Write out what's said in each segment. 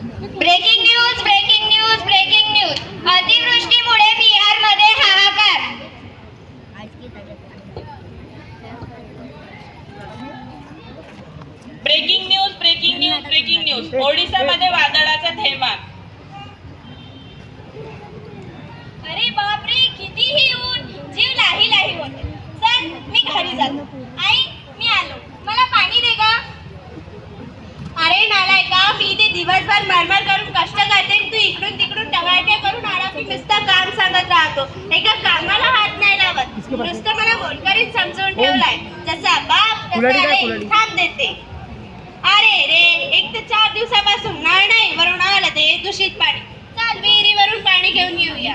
Breaking news breaking news breaking news अतिवृष्टीमुळे बिहारमध्ये हाहाकार. Breaking news breaking news breaking news ओडिशामध्ये वादळाचा थैमान. अरे बापरे, कितीही ऊन, जीव लाही लाही होते. चल मी घरी जातो. आई मी आलो, मला पाणी दे गा. अरे नालायका, मी ते दिवसभर मरमर करून कष्ट करते, तू इकडून तिकडून टवाळक्या करून आला की नुसतं काम सांगत राहतो. एका कामाला हात नाही लावत, नुसतं मला गोलकरीत समजून ठेवलाय. जसा बाप तसा आई थांब देते. अरे रे, एक तर 4 दिवसापासून नळ नाही, वरून आलं ते दूषित पाणी. चाल विहिरीवरून पाणी घेऊन येऊया.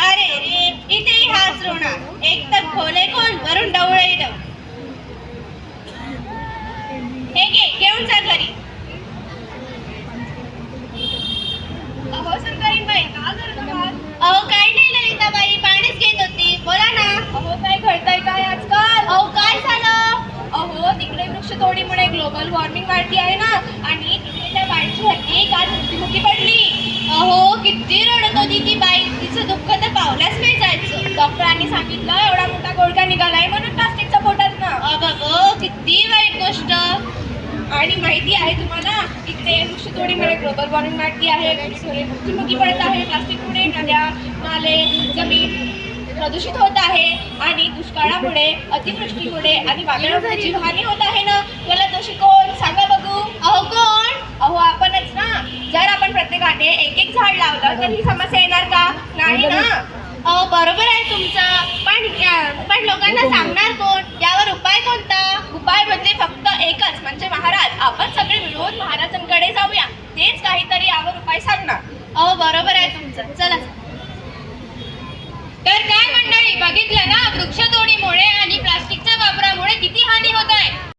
अरे रे, इथेही हाच रोणा, एक तर खोले खोल, वरून डवळे डव. हे घे, घेऊन जा घरी. अहो सरकारीबाई, का करत आहात? अहो काही नाही ललिताबाई, पाणीच घेत होती. बोला ना. अहो काय घडतंय काय आजकाल? अहो काय झालं? अहो तिकडे वृक्षतोडीमुळे ग्लोबल वॉर्मिंग वाढली आहे ना, आणि तिथे त्या बाईची हत्ती काल मृत्युमुखी पडली. अहो किती रडत होती ती बाई, तिचं दुःख तर पावलाच नाही जायचं. डॉक्टरांनी सांगितलं एवढा मोठा गोळका निघालाय म्हणून प्लास्टिकचा पोटात ना. अगं किती वाईट गोष्ट. आणि माहिती आहे तुम्हाला, इकडे वृक्षतोडीमुळे ग्लोबल वॉर्मिंग वाढली आहे, मृत्युमुखी पडत आहे. प्लास्टिकमुळे नद्या नाले जमीन प्रदूषित होत आहे, आणि दुष्काळामुळे अतिवृष्टीमुळे आणि वादळामुळे जीवहानी होत आहे ना. याला दोषी कोण सांगा बघू? अहो कोण? अहो आपणच ना. जर आपण प्रत्येकाने एक एक झाड लावलं तर ही समस्या येणार का? नाही ना. अहो बरोबर आहे तुमचं, पण लोकांना सांगणार कोण? यावर उपाय कोणता? उपाय म्हणजे फक्त एकच, म्हणजे महाराज. आपण सगळे मिळून महाराजांकडे जाऊया, तेच काहीतरी यावर उपाय सांगणार. अहो बरोबर आहे तुमचं, चला